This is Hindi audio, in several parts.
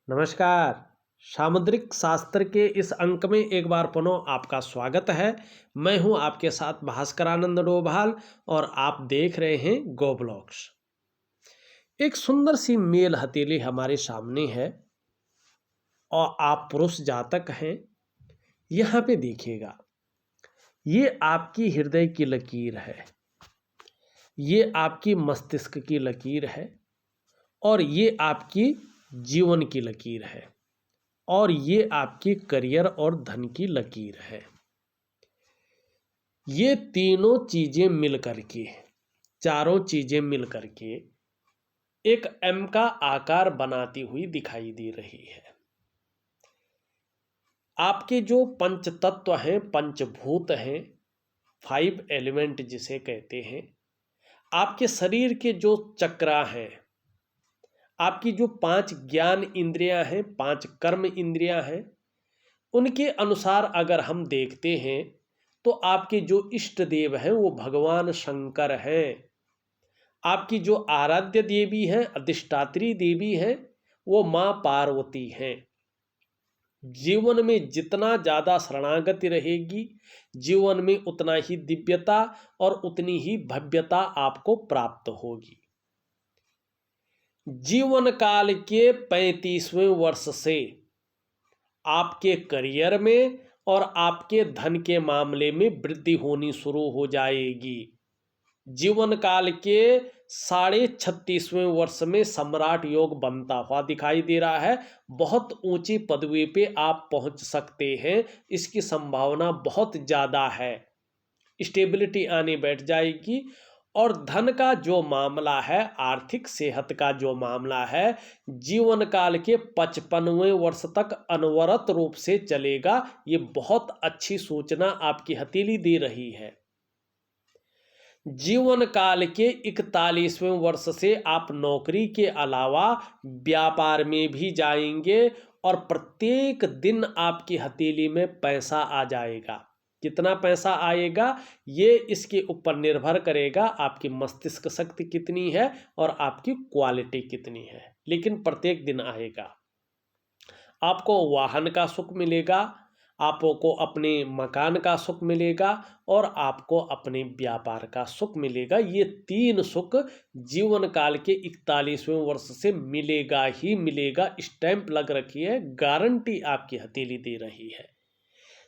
नमस्कार। सामुद्रिक शास्त्र के इस अंक में एक बार पुनः आपका स्वागत है। मैं हूं आपके साथ भास्करानंद डोभाल और आप देख रहे हैं गो ब्लॉग्स। एक सुंदर सी मेल हथेली हमारे सामने है और आप पुरुष जातक हैं। यहाँ पे देखिएगा, ये आपकी हृदय की लकीर है, ये आपकी मस्तिष्क की लकीर है और ये आपकी जीवन की लकीर है और ये आपकी करियर और धन की लकीर है। ये तीनों चीजें मिल करके, चारों चीजें मिल करके एक एम का आकार बनाती हुई दिखाई दे रही है। आपके जो पंच तत्व हैं, पंचभूत हैं, 5 एलिमेंट जिसे कहते हैं, आपके शरीर के जो चक्रा हैं, आपकी जो 5 ज्ञान इंद्रियां हैं, 5 कर्म इंद्रियां हैं, उनके अनुसार अगर हम देखते हैं तो आपके जो इष्ट देव हैं वो भगवान शंकर हैं। आपकी जो आराध्य देवी हैं, अधिष्ठात्री देवी हैं, वो माँ पार्वती हैं। जीवन में जितना ज़्यादा शरणागति रहेगी, जीवन में उतना ही दिव्यता और उतनी ही भव्यता आपको प्राप्त होगी। जीवन काल के 35वें वर्ष से आपके करियर में और आपके धन के मामले में वृद्धि होनी शुरू हो जाएगी। जीवन काल के 36.5वें वर्ष में सम्राट योग बनता हुआ दिखाई दे रहा है। बहुत ऊंची पदवी पे आप पहुंच सकते हैं, इसकी संभावना बहुत ज़्यादा है। स्टेबिलिटी आने बैठ जाएगी और धन का जो मामला है, आर्थिक सेहत का जो मामला है, जीवन काल के 55वें वर्ष तक अनवरत रूप से चलेगा। ये बहुत अच्छी सूचना आपकी हथेली दे रही है। जीवन काल के 41वें वर्ष से आप नौकरी के अलावा व्यापार में भी जाएंगे और प्रत्येक दिन आपकी हथेली में पैसा आ जाएगा। कितना पैसा आएगा ये इसके ऊपर निर्भर करेगा आपकी मस्तिष्क शक्ति कितनी है और आपकी क्वालिटी कितनी है, लेकिन प्रत्येक दिन आएगा। आपको वाहन का सुख मिलेगा, आपको अपने मकान का सुख मिलेगा और आपको अपने व्यापार का सुख मिलेगा। ये 3 सुख जीवन काल के 41वें वर्ष से मिलेगा ही मिलेगा। स्टैंप लग रखी है, गारंटी आपकी हथेली दे रही है।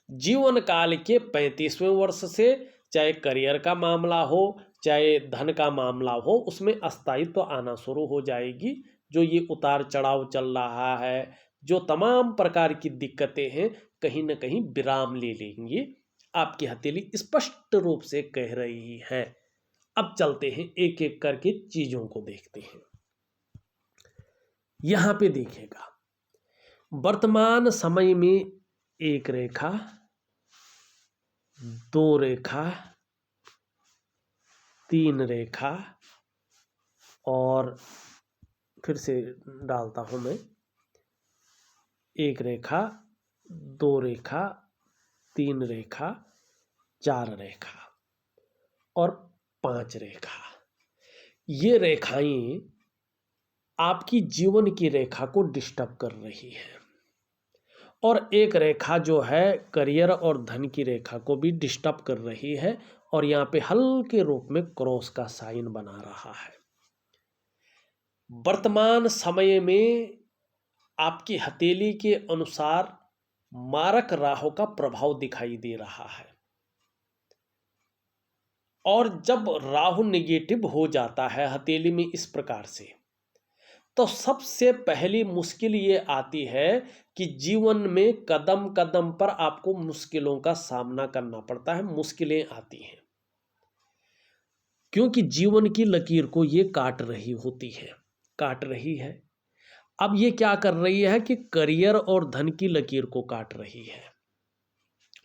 जीवन काल के 35वें वर्ष से चाहे करियर का मामला हो, चाहे धन का मामला हो, उसमें अस्थायित्व आना शुरू हो जाएगी। जो ये उतार चढ़ाव चल रहा है, जो तमाम प्रकार की दिक्कतें हैं, कहीं ना कहीं विराम ले लेंगे। आपकी हथेली स्पष्ट रूप से कह रही है। अब चलते हैं, एक एक करके चीजों को देखते हैं। यहां पे देखिएगा, वर्तमान समय में 1 रेखा, 2 रेखा, 3 रेखा और फिर से डालता हूं मैं, 1 रेखा, 2 रेखा, 3 रेखा, 4 रेखा और 5 रेखा। ये रेखाएं आपकी जीवन की रेखा को डिस्टर्ब कर रही है और एक रेखा जो है करियर और धन की रेखा को भी डिस्टर्ब कर रही है और यहाँ पे हल्के रूप में क्रॉस का साइन बना रहा है। वर्तमान समय में आपकी हथेली के अनुसार मारक राहु का प्रभाव दिखाई दे रहा है और जब राहु नेगेटिव हो जाता है हथेली में इस प्रकार से, तो सबसे पहली मुश्किल ये आती है कि जीवन में कदम कदम पर आपको मुश्किलों का सामना करना पड़ता है, मुश्किलें आती हैं, क्योंकि जीवन की लकीर को ये काट रही होती है, काट रही है। अब ये क्या कर रही है कि करियर और धन की लकीर को काट रही है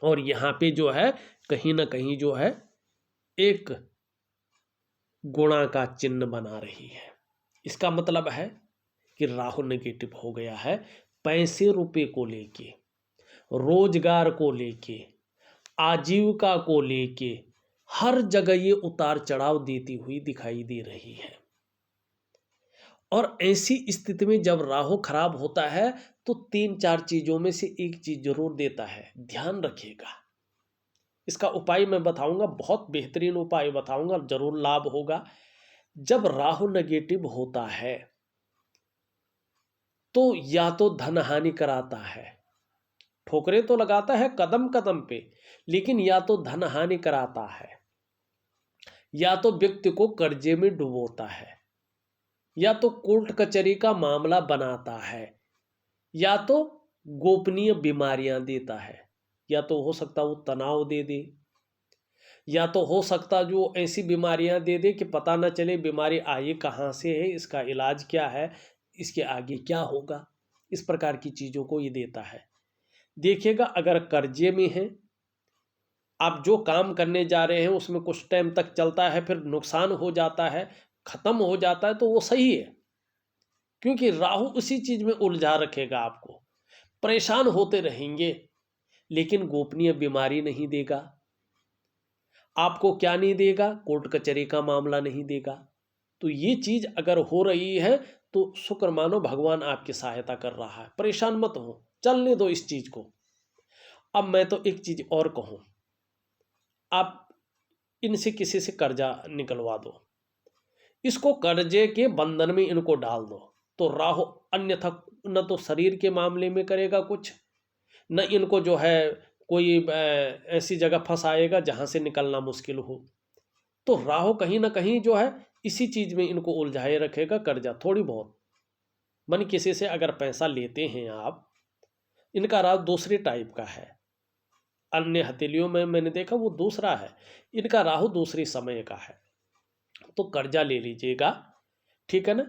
और यहाँ पे जो है कहीं ना कहीं जो है एक गुणा का चिन्ह बना रही है। इसका मतलब है कि राहु नेगेटिव हो गया है। पैसे रुपए को लेके, रोजगार को लेके, आजीविका को लेके हर जगह ये उतार चढ़ाव देती हुई दिखाई दे रही है और ऐसी स्थिति में जब राहु खराब होता है तो 3-4 चीज़ों में से एक चीज़ जरूर देता है, ध्यान रखिएगा। इसका उपाय मैं बताऊंगा, बहुत बेहतरीन उपाय बताऊंगा, जरूर लाभ होगा। जब राहु नेगेटिव होता है तो या तो धन हानि कराता है, ठोकरें तो लगाता है कदम कदम पे, लेकिन या तो धन हानि कराता है, या तो व्यक्ति को कर्जे में डुबोता है, या तो कोर्ट कचहरी का मामला बनाता है, या तो गोपनीय बीमारियां देता है, या तो हो सकता वो तनाव दे दे, या तो हो सकता जो ऐसी बीमारियां दे दे कि पता न चले बीमारी आई कहाँ से है, इसका इलाज क्या है, इसके आगे क्या होगा। इस प्रकार की चीज़ों को ये देता है। देखिएगा, अगर कर्जे में है, आप जो काम करने जा रहे हैं उसमें कुछ टाइम तक चलता है, फिर नुकसान हो जाता है, खत्म हो जाता है, तो वो सही है, क्योंकि राहु उसी चीज में उलझा रखेगा, आपको परेशान होते रहेंगे। लेकिन गोपनीय बीमारी नहीं देगा आपको, क्या नहीं देगा, कोर्ट कचहरी का मामला नहीं देगा। तो ये चीज अगर हो रही है तो शुक्र मानो भगवान आपकी सहायता कर रहा है, परेशान मत हो, चलने दो इस चीज को। अब मैं तो एक चीज और कहूं, आप इनसे किसी से कर्जा निकलवा दो, इसको कर्जे के बंधन में इनको डाल दो, तो राहु अन्यथा न तो शरीर के मामले में करेगा कुछ, न इनको जो है कोई ऐसी जगह फंसाएगा जहां से निकलना मुश्किल हो। तो राहु कहीं ना कहीं जो है इसी चीज में इनको उलझाए रखेगा, कर्जा थोड़ी बहुत। मन किसी से अगर पैसा लेते हैं आप, इनका राहु दूसरे टाइप का है, अन्य हथेलियों में मैंने देखा वो दूसरा है, इनका राहु दूसरी समय का है। तो कर्जा ले लीजिएगा, ठीक है ना।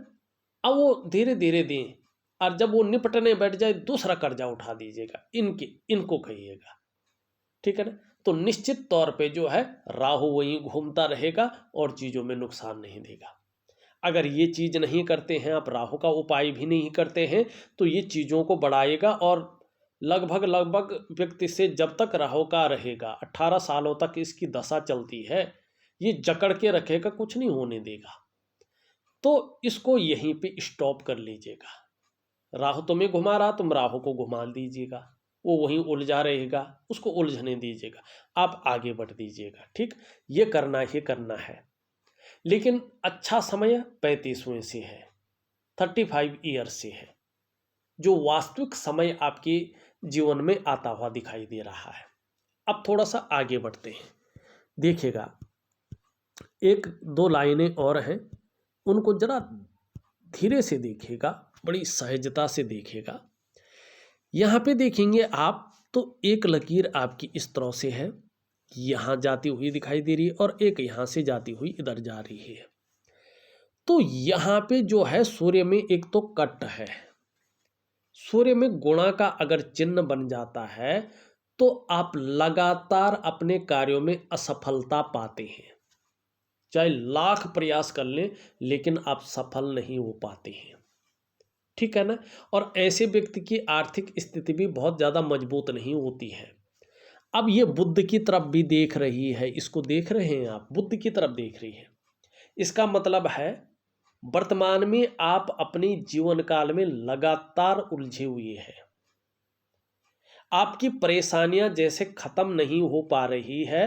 अब वो धीरे धीरे दें, और जब वो निपटने बैठ जाए दूसरा कर्जा उठा दीजिएगा, इनको कहिएगा, ठीक है ना। तो निश्चित तौर पे जो है राहु वहीं घूमता रहेगा और चीज़ों में नुकसान नहीं देगा। अगर ये चीज़ नहीं करते हैं आप, राहु का उपाय भी नहीं करते हैं, तो ये चीज़ों को बढ़ाएगा, और लगभग व्यक्ति से जब तक राहु का रहेगा 18 सालों तक इसकी दशा चलती है, ये जकड़ के रखेगा, कुछ नहीं होने देगा। तो इसको यहीं पे स्टॉप कर लीजिएगा। राहु तुम्हें घुमा रहा, तुम राहु को घुमा दीजिएगा, वो वहीं उलझा रहेगा, उसको उलझने दीजिएगा, आप आगे बढ़ दीजिएगा, ठीक। ये करना ही करना है। लेकिन अच्छा समय 35वें से है, 35 ईयर से है, जो वास्तविक समय आपके जीवन में आता हुआ दिखाई दे रहा है। अब थोड़ा सा आगे बढ़ते हैं, देखिएगा 1-2 लाइनें और हैं, उनको जरा धीरे से देखिएगा, बड़ी सहजता से देखिएगा। यहाँ पे देखेंगे आप तो एक लकीर आपकी इस तरह से है, यहाँ जाती हुई दिखाई दे रही है, और एक यहाँ से जाती हुई इधर जा रही है। तो यहाँ पे जो है सूर्य में एक तो कट है, सूर्य में गुणा का अगर चिन्ह बन जाता है तो आप लगातार अपने कार्यों में असफलता पाते हैं, चाहे लाख प्रयास कर लें लेकिन आप सफल नहीं हो पाते हैं, ठीक है ना। और ऐसे व्यक्ति की आर्थिक स्थिति भी बहुत ज़्यादा मजबूत नहीं होती है। अब ये बुध की तरफ भी देख रही है, इसको देख रहे हैं आप, बुध की तरफ देख रही है। इसका मतलब है वर्तमान में आप अपने जीवन काल में लगातार उलझे हुए हैं, आपकी परेशानियां जैसे खत्म नहीं हो पा रही है,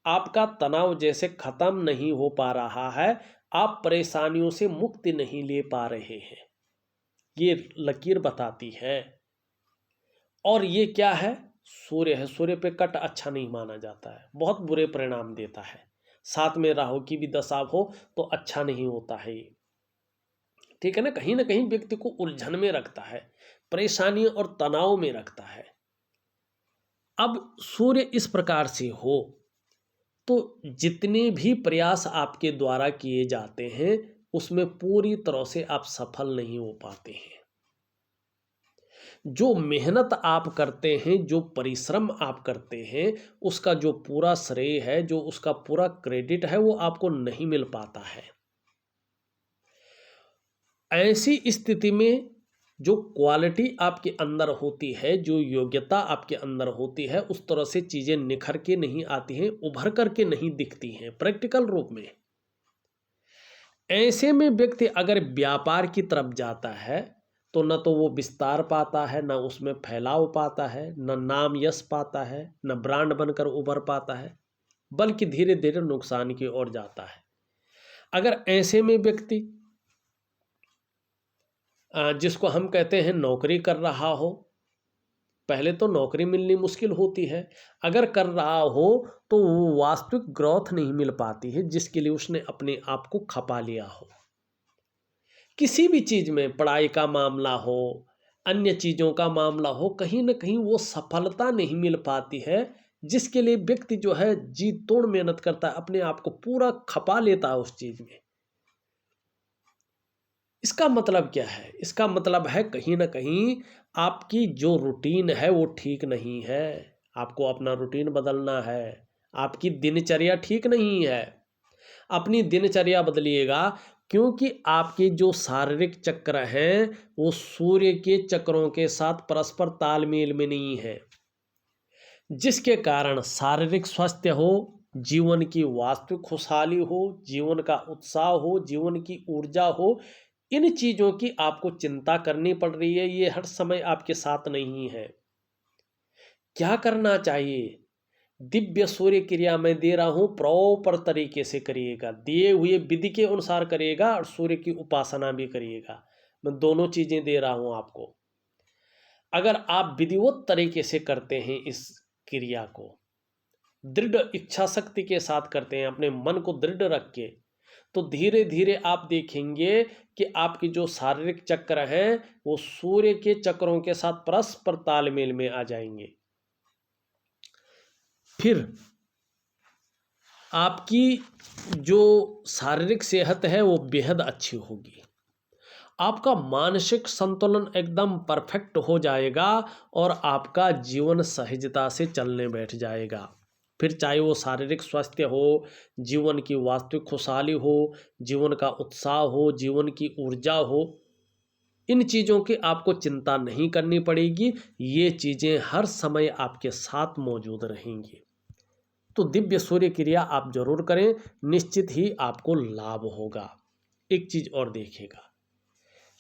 आपका तनाव जैसे खत्म नहीं हो पा रहा है, आप परेशानियों से मुक्ति नहीं ले पा रहे हैं, ये लकीर बताती है। और ये क्या है, सूर्य है, सूर्य पे कट अच्छा नहीं माना जाता है, बहुत बुरे परिणाम देता है। साथ में राहु की भी दशा हो तो अच्छा नहीं होता है ये, ठीक है ना कहीं व्यक्ति को उलझन में रखता है, परेशानी और तनाव में रखता है। अब सूर्य इस प्रकार से हो तो जितने भी प्रयास आपके द्वारा किए जाते हैं उसमें पूरी तरह से आप सफल नहीं हो पाते हैं। जो मेहनत आप करते हैं, जो परिश्रम आप करते हैं, उसका जो पूरा श्रेय है, जो उसका पूरा क्रेडिट है, वो आपको नहीं मिल पाता है। ऐसी स्थिति में जो क्वालिटी आपके अंदर होती है, जो योग्यता आपके अंदर होती है, उस तरह से चीज़ें निखर के नहीं आती हैं, उभर करके नहीं दिखती हैं प्रैक्टिकल रूप में। ऐसे में व्यक्ति अगर व्यापार की तरफ जाता है तो न तो वो विस्तार पाता है, न उसमें फैलाव पाता है, न नाम यश पाता है, न ब्रांड बनकर उभर पाता है, बल्कि धीरे धीरे नुकसान की ओर जाता है। अगर ऐसे में व्यक्ति जिसको हम कहते हैं नौकरी कर रहा हो, पहले तो नौकरी मिलनी मुश्किल होती है, अगर कर रहा हो तो वो वास्तविक ग्रोथ नहीं मिल पाती है जिसके लिए उसने अपने आप को खपा लिया हो। किसी भी चीज़ में, पढ़ाई का मामला हो, अन्य चीज़ों का मामला हो, कहीं न कहीं वो सफलता नहीं मिल पाती है जिसके लिए व्यक्ति जो है जी तोड़ मेहनत करता है, अपने आप को पूरा खपा लेता है उस चीज़ में। इसका मतलब क्या है? इसका मतलब है कहीं न कहीं आपकी जो रूटीन है वो ठीक नहीं है। आपको अपना रूटीन बदलना है। आपकी दिनचर्या ठीक नहीं है। अपनी दिनचर्या बदलिएगा, क्योंकि आपके जो शारीरिक चक्र हैं वो सूर्य के चक्रों के साथ परस्पर तालमेल में नहीं है, जिसके कारण शारीरिक स्वास्थ्य हो, जीवन की वास्तविक खुशहाली हो, जीवन का उत्साह हो, जीवन की ऊर्जा हो, इन चीज़ों की आपको चिंता करनी पड़ रही है, ये हर समय आपके साथ नहीं है। क्या करना चाहिए? दिव्य सूर्य क्रिया मैं दे रहा हूँ, प्रॉपर तरीके से करिएगा, दिए हुए विधि के अनुसार करिएगा और सूर्य की उपासना भी करिएगा। मैं दोनों चीज़ें दे रहा हूँ आपको। अगर आप विधिवत तरीके से करते हैं इस क्रिया को, दृढ़ इच्छा शक्ति के साथ करते हैं, अपने मन को दृढ़ रख के, तो धीरे धीरे आप देखेंगे कि आपके जो शारीरिक चक्र हैं वो सूर्य के चक्रों के साथ परस्पर तालमेल में आ जाएंगे। फिर आपकी जो शारीरिक सेहत है वो बेहद अच्छी होगी। आपका मानसिक संतुलन एकदम परफेक्ट हो जाएगा और आपका जीवन सहजता से चलने बैठ जाएगा। फिर चाहे वो शारीरिक स्वास्थ्य हो, जीवन की वास्तविक खुशहाली हो, जीवन का उत्साह हो, जीवन की ऊर्जा हो, इन चीज़ों की आपको चिंता नहीं करनी पड़ेगी। ये चीज़ें हर समय आपके साथ मौजूद रहेंगी। तो दिव्य सूर्य क्रिया आप जरूर करें, निश्चित ही आपको लाभ होगा। एक चीज़ और देखिएगा,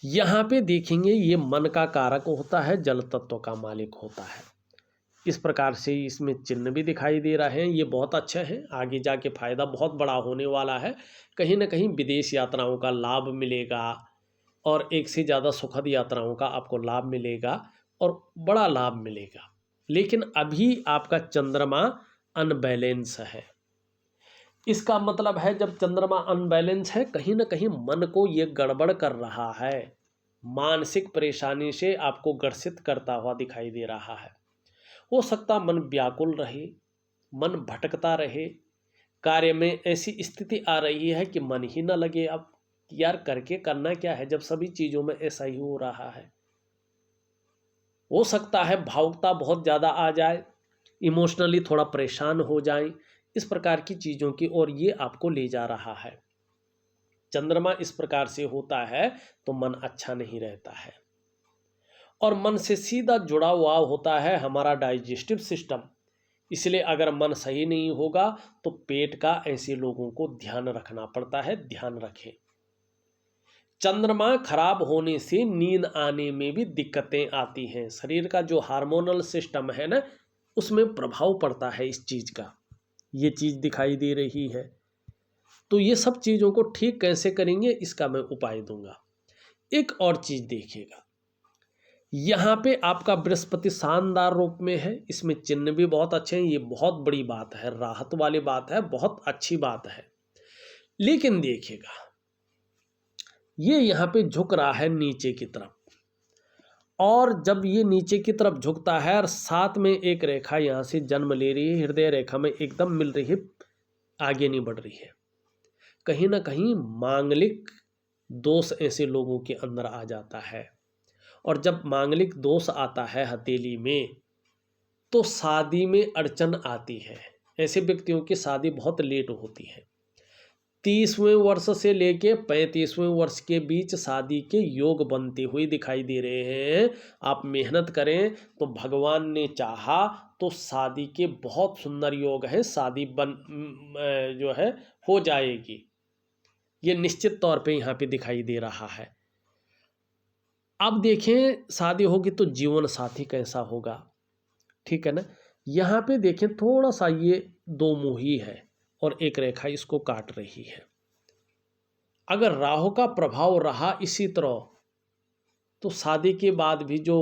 यहाँ पे देखेंगे ये मन का कारक होता है, जल तत्व का मालिक होता है। इस प्रकार से इसमें चिन्ह भी दिखाई दे रहे हैं, ये बहुत अच्छे हैं, आगे जाके फायदा बहुत बड़ा होने वाला है। कहीं ना कहीं विदेश यात्राओं का लाभ मिलेगा और एक से ज़्यादा सुखद यात्राओं का आपको लाभ मिलेगा और बड़ा लाभ मिलेगा। लेकिन अभी आपका चंद्रमा अनबैलेंस है। इसका मतलब है जब चंद्रमा अनबैलेंस है, कहीं ना कहीं मन को ये गड़बड़ कर रहा है, मानसिक परेशानी से आपको ग्रसित करता हुआ दिखाई दे रहा है। हो सकता मन व्याकुल रहे, मन भटकता रहे, कार्य में ऐसी स्थिति आ रही है कि मन ही न लगे। अब यार करके करना क्या है जब सभी चीज़ों में ऐसा ही हो रहा है। हो सकता है भावुकता बहुत ज़्यादा आ जाए, इमोशनली थोड़ा परेशान हो जाएं, इस प्रकार की चीज़ों की ओर ये आपको ले जा रहा है। चंद्रमा इस प्रकार से होता है तो मन अच्छा नहीं रहता है और मन से सीधा जुड़ा हुआ होता है हमारा डाइजेस्टिव सिस्टम। इसलिए अगर मन सही नहीं होगा तो पेट का ऐसे लोगों को ध्यान रखना पड़ता है, ध्यान रखें। चंद्रमा खराब होने से नींद आने में भी दिक्कतें आती हैं। शरीर का जो हार्मोनल सिस्टम है ना, उसमें प्रभाव पड़ता है इस चीज़ का। ये चीज़ दिखाई दे रही है। तो ये सब चीज़ों को ठीक कैसे करेंगे इसका मैं उपाय दूंगा। एक और चीज़ देखिएगा, यहाँ पे आपका बृहस्पति शानदार रूप में है, इसमें चिन्ह भी बहुत अच्छे हैं। ये बहुत बड़ी बात है, राहत वाली बात है, बहुत अच्छी बात है। लेकिन देखिएगा ये यहाँ पे झुक रहा है नीचे की तरफ, और जब ये नीचे की तरफ झुकता है और साथ में एक रेखा यहाँ से जन्म ले रही है, हृदय रेखा में एकदम मिल रही है, आगे नहीं बढ़ रही है, कहीं ना कहीं मांगलिक दोष ऐसे लोगों के अंदर आ जाता है। और जब मांगलिक दोष आता है हथेली में तो शादी में अड़चन आती है। ऐसे व्यक्तियों की शादी बहुत लेट होती है। 30वें वर्ष से लेके 35वें वर्ष के बीच शादी के योग बनते हुए दिखाई दे रहे हैं। आप मेहनत करें तो भगवान ने चाहा तो शादी के बहुत सुंदर योग है, शादी जो है हो जाएगी। ये निश्चित तौर पे यहाँ पे दिखाई दे रहा है। अब देखें शादी होगी तो जीवन साथी कैसा होगा, ठीक है ना। यहाँ पे देखें थोड़ा सा ये दो मुही है और एक रेखा इसको काट रही है। अगर राहु का प्रभाव रहा इसी तरह तो शादी के बाद भी जो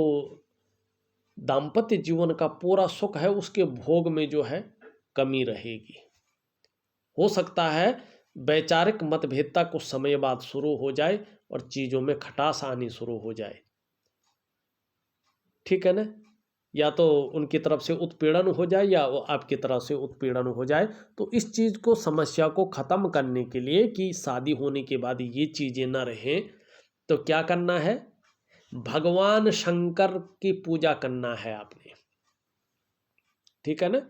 दाम्पत्य जीवन का पूरा सुख है उसके भोग में जो है कमी रहेगी। हो सकता है वैचारिक मतभेदता कुछ समय बाद शुरू हो जाए और चीज़ों में खटास आनी शुरू हो जाए, ठीक है ना। या तो उनकी तरफ से उत्पीड़न हो जाए या वो आपकी तरफ से उत्पीड़न हो जाए। तो इस चीज़ को, समस्या को ख़त्म करने के लिए कि शादी होने के बाद ये चीज़ें ना रहें, तो क्या करना है, भगवान शंकर की पूजा करना है आपने, ठीक है ना।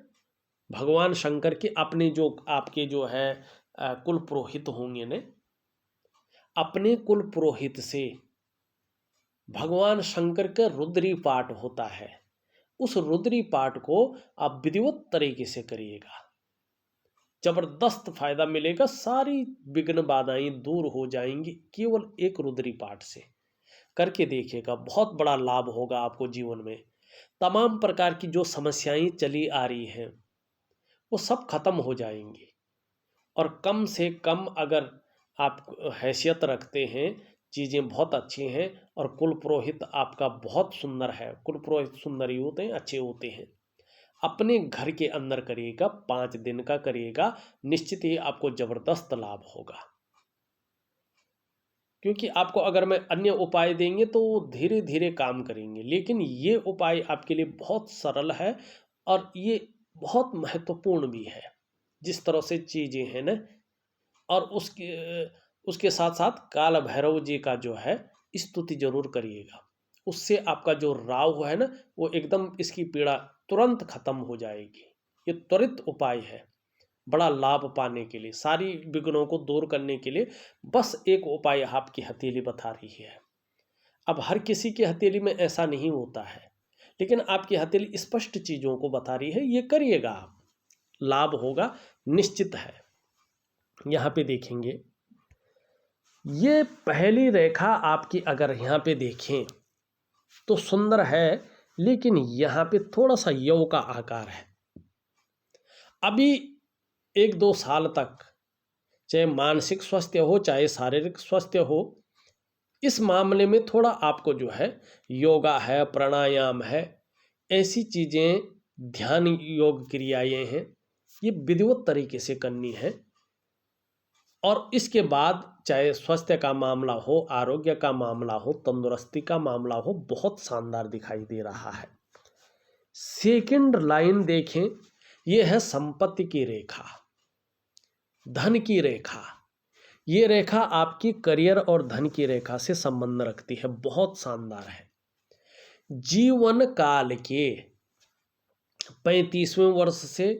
भगवान शंकर की अपने जो आपके जो है कुल पुरोहित होंगे ने, अपने कुल पुरोहित से भगवान शंकर का रुद्री पाठ होता है, उस रुद्री पाठ को आप विधिवत तरीके से करिएगा, जबरदस्त फायदा मिलेगा। सारी विघ्न बाधाएं दूर हो जाएंगी केवल एक रुद्री पाठ से। करके देखिएगा, बहुत बड़ा लाभ होगा आपको जीवन में। तमाम प्रकार की जो समस्याएं चली आ रही हैं वो सब खत्म हो जाएंगी। और कम से कम अगर आप हैसियत रखते हैं, चीज़ें बहुत अच्छी हैं और कुल पुरोहित आपका बहुत सुंदर है, कुल पुरोहित सुंदर ही होते हैं, अच्छे होते हैं, अपने घर के अंदर करिएगा, 5 दिन का करिएगा, निश्चित ही आपको ज़बरदस्त लाभ होगा। क्योंकि आपको अगर मैं अन्य उपाय देंगे तो वो धीरे धीरे काम करेंगे, लेकिन ये उपाय आपके लिए बहुत सरल है और ये बहुत महत्वपूर्ण भी है। जिस तरह से चीज़ें हैं ना, और उसके साथ साथ काल भैरव जी का जो है स्तुति जरूर करिएगा, उससे आपका जो राहु है ना वो एकदम, इसकी पीड़ा तुरंत खत्म हो जाएगी। ये त्वरित उपाय है बड़ा लाभ पाने के लिए, सारी विघ्नों को दूर करने के लिए बस एक उपाय आपकी हथेली बता रही है। अब हर किसी की हथेली में ऐसा नहीं होता है, लेकिन आपकी हथेली स्पष्ट चीज़ों को बता रही है, ये करिएगा आप, लाभ होगा निश्चित है। यहाँ पे देखेंगे, ये पहली रेखा आपकी अगर यहाँ पे देखें तो सुंदर है, लेकिन यहाँ पे थोड़ा सा यव का आकार है। अभी 1-2 साल तक चाहे मानसिक स्वास्थ्य हो चाहे शारीरिक स्वास्थ्य हो, इस मामले में थोड़ा आपको जो है योगा है, प्राणायाम है, ऐसी चीज़ें, ध्यान योग क्रियाएं हैं, ये विधिवत तरीके से करनी है। और इसके बाद चाहे स्वास्थ्य का मामला हो, आरोग्य का मामला हो, तंदुरुस्ती का मामला हो, बहुत शानदार दिखाई दे रहा है। सेकंड लाइन देखें, ये है संपत्ति की रेखा, धन की रेखा। ये रेखा आपकी करियर और धन की रेखा से संबंध रखती है, बहुत शानदार है। जीवन काल के 35वें वर्ष से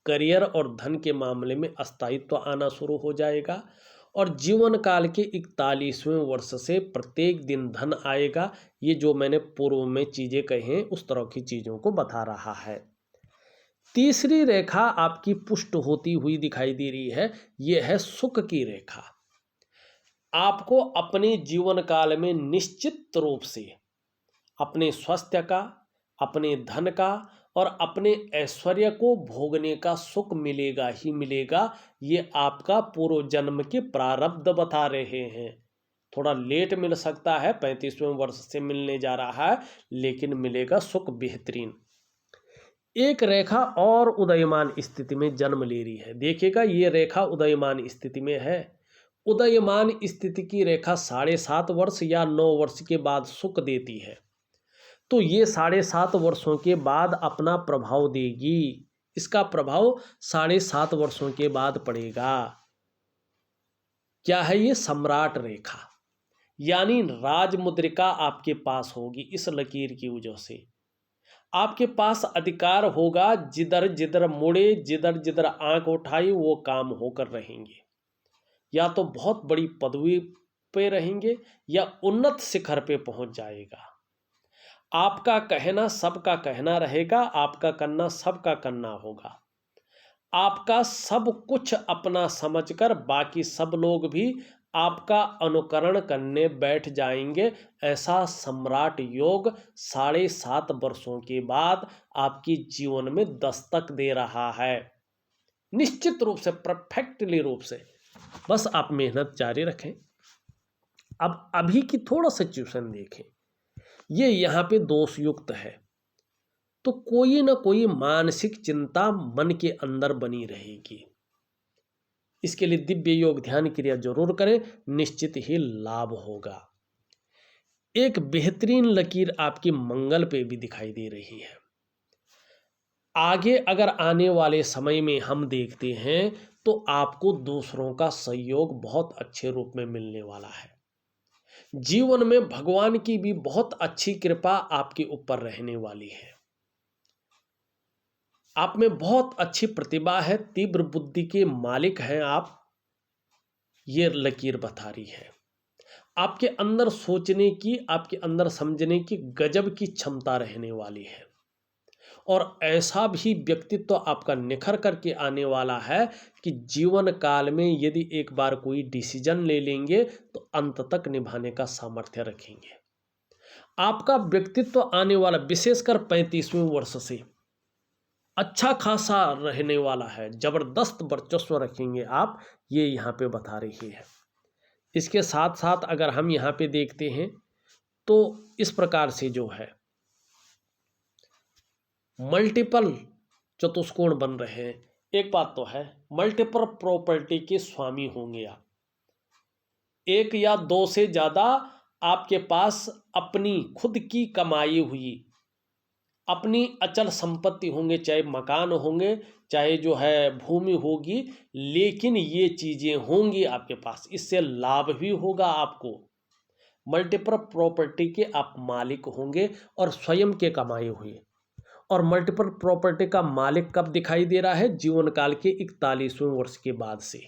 करियर और धन के मामले में स्थायित्व आना शुरू हो जाएगा और जीवन काल के 41वें वर्ष से प्रत्येक दिन धन आएगा। ये जो मैंने पूर्व में चीज़ें कही हैं उस तरह की चीज़ों को बता रहा है। तीसरी रेखा आपकी पुष्ट होती हुई दिखाई दे रही है, ये है सुख की रेखा। आपको अपने जीवन काल में निश्चित रूप से अपने स्वास्थ्य का, अपने धन का और अपने ऐश्वर्य को भोगने का सुख मिलेगा ही मिलेगा। ये आपका पूर्व जन्म के प्रारब्ध बता रहे हैं। थोड़ा लेट मिल सकता है, 35वें वर्ष से मिलने जा रहा है, लेकिन मिलेगा सुख बेहतरीन। एक रेखा और उदयमान स्थिति में जन्म ले रही है। देखिएगा, ये रेखा उदयमान स्थिति में है। उदयमान स्थिति की रेखा 7.5 वर्ष या 9 वर्ष के बाद सुख देती है, तो ये 7.5 वर्षों के बाद अपना प्रभाव देगी। इसका प्रभाव 7.5 वर्षों के बाद पड़ेगा। क्या है ये? सम्राट रेखा, यानी राजमुद्रिका आपके पास होगी। इस लकीर की वजह से आपके पास अधिकार होगा, जिधर जिधर मुड़े, जिधर जिधर आंख उठाई वो काम होकर रहेंगे। या तो बहुत बड़ी पदवी पे रहेंगे या उन्नत शिखर पे पहुंच जाएगा। आपका कहना सबका कहना रहेगा, आपका करना सबका करना होगा। आपका सब कुछ अपना समझकर बाकी सब लोग भी आपका अनुकरण करने बैठ जाएंगे। ऐसा सम्राट योग 7.5 वर्षों के बाद आपकी जीवन में दस्तक दे रहा है, निश्चित रूप से, परफेक्टली रूप से। बस आप मेहनत जारी रखें। अब अभी की थोड़ा सिचुएशन देखें, ये यहाँ पे दोष युक्त है, तो कोई ना कोई मानसिक चिंता मन के अंदर बनी रहेगी। इसके लिए दिव्य योग ध्यान क्रिया जरूर करें, निश्चित ही लाभ होगा। एक बेहतरीन लकीर आपकी मंगल पे भी दिखाई दे रही है। आगे अगर आने वाले समय में हम देखते हैं तो आपको दूसरों का सहयोग बहुत अच्छे रूप में मिलने वाला है। जीवन में भगवान की भी बहुत अच्छी कृपा आपके ऊपर रहने वाली है। आप में बहुत अच्छी प्रतिभा है, तीव्र बुद्धि के मालिक हैं आप, ये लकीर बता रही है। आपके अंदर सोचने की, आपके अंदर समझने की गजब की क्षमता रहने वाली है, और ऐसा भी व्यक्तित्व आपका निखर करके आने वाला है कि जीवन काल में यदि एक बार कोई डिसीजन ले लेंगे तो अंत तक निभाने का सामर्थ्य रखेंगे। आपका व्यक्तित्व आने वाला, विशेषकर 35वें वर्ष से अच्छा खासा रहने वाला है, जबरदस्त वर्चस्व रखेंगे आप, ये यहाँ पे बता रही है। इसके साथ साथ अगर हम यहाँ पे देखते हैं तो इस प्रकार से जो है मल्टीपल चतुष्कोण बन रहे हैं। एक बात तो है, मल्टीपल प्रॉपर्टी के स्वामी होंगे आप, एक या दो से ज़्यादा आपके पास अपनी खुद की कमाई हुई अपनी अचल संपत्ति होंगे, चाहे मकान होंगे, चाहे जो है भूमि होगी, लेकिन ये चीज़ें होंगी आपके पास, इससे लाभ भी होगा आपको। मल्टीपल प्रॉपर्टी के आप मालिक होंगे और स्वयं के कमाई हुई। और मल्टीपल प्रॉपर्टी का मालिक कब दिखाई दे रहा है? जीवन काल के 41वें वर्ष के बाद से।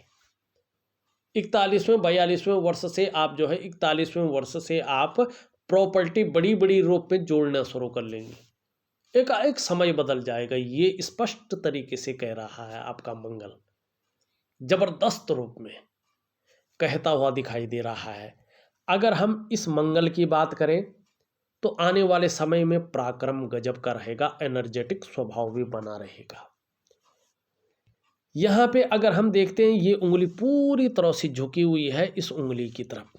41वें 42वें वर्ष से आप जो है 41वें वर्ष से आप प्रॉपर्टी बड़ी बड़ी रूप में जोड़ना शुरू कर लेंगे। एक समय बदल जाएगा, ये स्पष्ट तरीके से कह रहा है आपका मंगल, जबरदस्त रूप में कहता हुआ दिखाई दे रहा है। अगर हम इस मंगल की बात करें तो आने वाले समय में पराक्रम गजब का रहेगा, एनर्जेटिक स्वभाव भी बना रहेगा। यहाँ पे अगर हम देखते हैं ये उंगली पूरी तरह से झुकी हुई है इस उंगली की तरफ।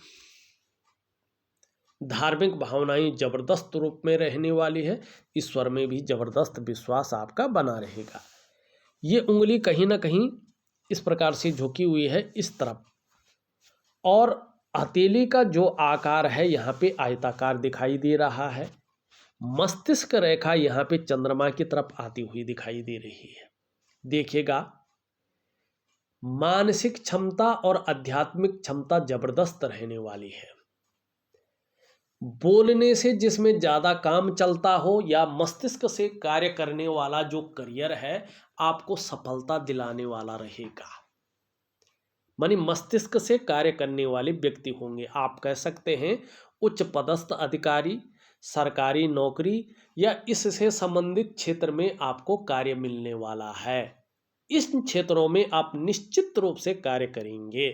धार्मिक भावनाएं जबरदस्त रूप में रहने वाली है, ईश्वर में भी जबरदस्त विश्वास आपका बना रहेगा। ये उंगली कहीं ना कहीं इस प्रकार से झुकी हुई है इस तरफ, और हथेली का जो आकार है यहाँ पे आयताकार दिखाई दे रहा है। मस्तिष्क रेखा यहाँ पे चंद्रमा की तरफ आती हुई दिखाई दे रही है। देखिएगा, मानसिक क्षमता और आध्यात्मिक क्षमता जबरदस्त रहने वाली है। बोलने से जिसमें ज़्यादा काम चलता हो या मस्तिष्क से कार्य करने वाला जो करियर है, आपको सफलता दिलाने वाला रहेगा। मानी मस्तिष्क से कार्य करने वाले व्यक्ति होंगे। आप कह सकते हैं उच्च पदस्थ अधिकारी, सरकारी नौकरी या इससे संबंधित क्षेत्र में आपको कार्य मिलने वाला है। इस क्षेत्रों में आप निश्चित रूप से कार्य करेंगे।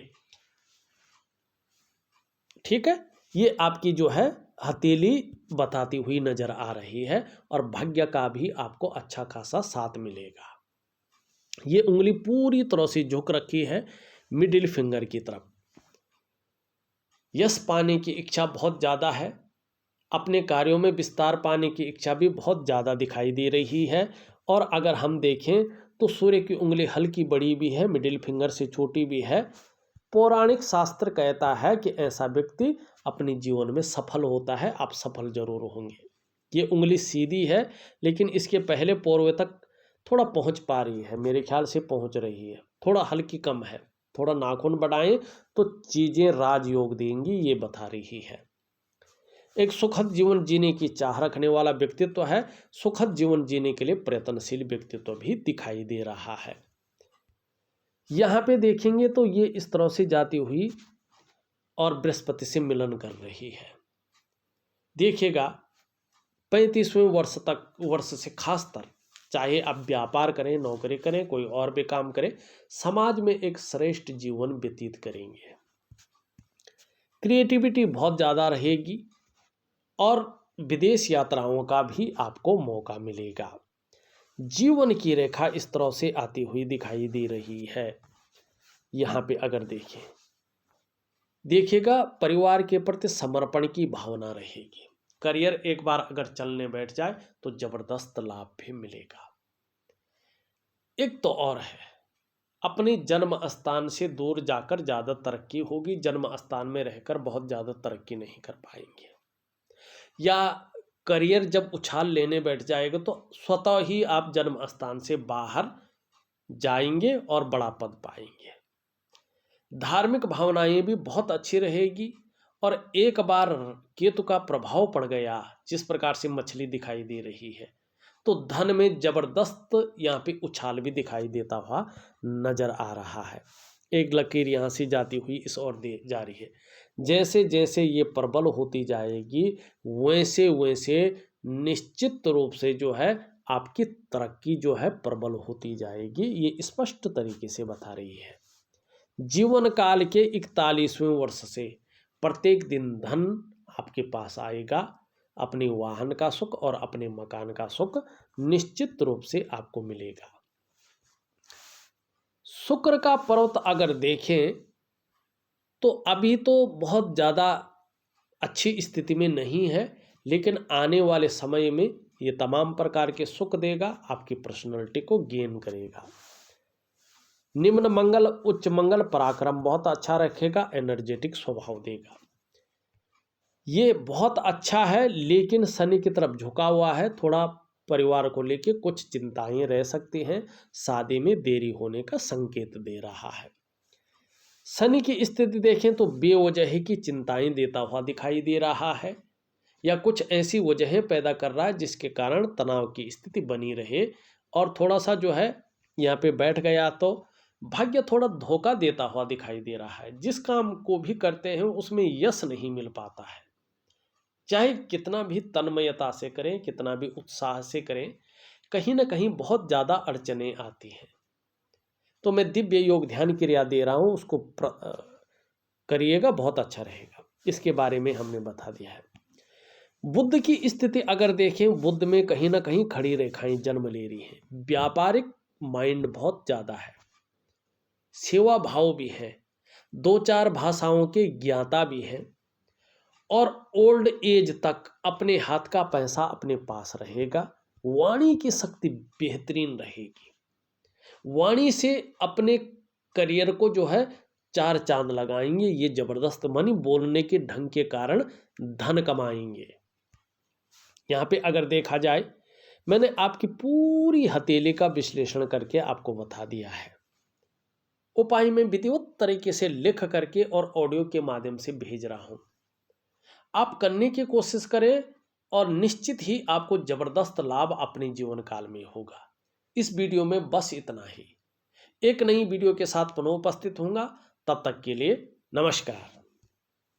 ठीक है, ये आपकी जो है हथेली बताती हुई नजर आ रही है, और भाग्य का भी आपको अच्छा खासा साथ मिलेगा। ये उंगली पूरी तरह से झुक रखी है मिडिल फिंगर की तरफ। यश पाने की इच्छा बहुत ज़्यादा है, अपने कार्यों में विस्तार पाने की इच्छा भी बहुत ज़्यादा दिखाई दे रही है। और अगर हम देखें तो सूर्य की उंगली हल्की बड़ी भी है, मिडिल फिंगर से छोटी भी है। पौराणिक शास्त्र कहता है कि ऐसा व्यक्ति अपने जीवन में सफल होता है। आप सफल जरूर होंगे। ये उंगली सीधी है, लेकिन इसके पहले पोरवे तक थोड़ा पहुंच पा रही है, मेरे ख्याल से पहुंच रही है, थोड़ा हल्की कम है। थोड़ा नाखून बढ़ाएं तो चीज़ें राजयोग देंगी, ये बता रही है। एक सुखद जीवन जीने की चाह रखने वाला व्यक्तित्व है। सुखद जीवन जीने के लिए प्रयत्नशील व्यक्तित्व भी दिखाई दे रहा है। यहाँ पे देखेंगे तो ये इस तरह से जाती हुई और बृहस्पति से मिलन कर रही है। देखिएगा, 35वें वर्ष से खासतर, चाहे आप व्यापार करें, नौकरी करें, कोई और भी काम करें, समाज में एक श्रेष्ठ जीवन व्यतीत करेंगे। क्रिएटिविटी बहुत ज़्यादा रहेगी और विदेश यात्राओं का भी आपको मौका मिलेगा। जीवन की रेखा इस तरह से आती हुई दिखाई दे रही है। यहाँ पे अगर देखिएगा परिवार के प्रति समर्पण की भावना रहेगी। करियर एक बार अगर चलने बैठ जाए तो जबरदस्त लाभ भी मिलेगा। एक तो और है, अपने जन्म स्थान से दूर जाकर ज़्यादा तरक्की होगी। जन्म स्थान में रहकर बहुत ज़्यादा तरक्की नहीं कर पाएंगे, या करियर जब उछाल लेने बैठ जाएगा तो स्वतः ही आप जन्म स्थान से बाहर जाएंगे और बड़ा पद पाएंगे। धार्मिक भावनाएं भी बहुत अच्छी रहेगी। और एक बार केतु का प्रभाव पड़ गया, जिस प्रकार से मछली दिखाई दे रही है, तो धन में जबरदस्त यहाँ पे उछाल भी दिखाई देता हुआ नजर आ रहा है। एक लकीर यहाँ से जाती हुई इस ओर जा रही है। जैसे जैसे ये प्रबल होती जाएगी वैसे वैसे निश्चित रूप से जो है आपकी तरक्की जो है प्रबल होती जाएगी। ये स्पष्ट तरीके से बता रही है। जीवन काल के 41वें वर्ष से प्रत्येक दिन धन आपके पास आएगा। अपने वाहन का सुख और अपने मकान का सुख निश्चित रूप से आपको मिलेगा। शुक्र का पर्वत अगर देखें तो अभी तो बहुत ज़्यादा अच्छी स्थिति में नहीं है, लेकिन आने वाले समय में ये तमाम प्रकार के सुख देगा, आपकी पर्सनालिटी को गेन करेगा। निम्न मंगल उच्च मंगल पराक्रम बहुत अच्छा रखेगा, एनर्जेटिक स्वभाव देगा। ये बहुत अच्छा है, लेकिन शनि की तरफ झुका हुआ है। थोड़ा परिवार को लेके कुछ चिंताएं रह सकती हैं। शादी में देरी होने का संकेत दे रहा है। शनि की स्थिति देखें तो बेवजह की चिंताएं देता हुआ दिखाई दे रहा है, या कुछ ऐसी वजहें पैदा कर रहा है जिसके कारण तनाव की स्थिति बनी रहे। और थोड़ा सा जो है यहाँ पे बैठ गया तो भाग्य थोड़ा धोखा देता हुआ दिखाई दे रहा है। जिस काम को भी करते हैं उसमें यश नहीं मिल पाता है। चाहे कितना भी तन्मयता से करें, कितना भी उत्साह से करें, कहीं ना कहीं बहुत ज़्यादा अड़चने आती हैं। तो मैं दिव्य योग ध्यान क्रिया दे रहा हूँ, उसको करिएगा, बहुत अच्छा रहेगा। इसके बारे में हमने बता दिया है। बुध की स्थिति अगर देखें, बुध में कहीं ना कहीं खड़ी रेखाएं जन्म ले रही हैं। व्यापारिक माइंड बहुत ज़्यादा है, सेवा भाव भी है, 2-4 भाषाओं के ज्ञाता भी हैं, और ओल्ड एज तक अपने हाथ का पैसा अपने पास रहेगा। वाणी की शक्ति बेहतरीन रहेगी। वाणी से अपने करियर को जो है 4 चांद लगाएंगे। ये जबरदस्त मानी बोलने के ढंग के कारण धन कमाएंगे। यहाँ पे अगर देखा जाए, मैंने आपकी पूरी हथेली का विश्लेषण करके आपको बता दिया है। उपाय में विधिवत तरीके से लिख करके और ऑडियो के माध्यम से भेज रहा हूं। आप करने की कोशिश करें और निश्चित ही आपको जबरदस्त लाभ अपने जीवन काल में होगा। इस वीडियो में बस इतना ही। एक नई वीडियो के साथ पुनः उपस्थित होऊंगा। तब तक के लिए नमस्कार।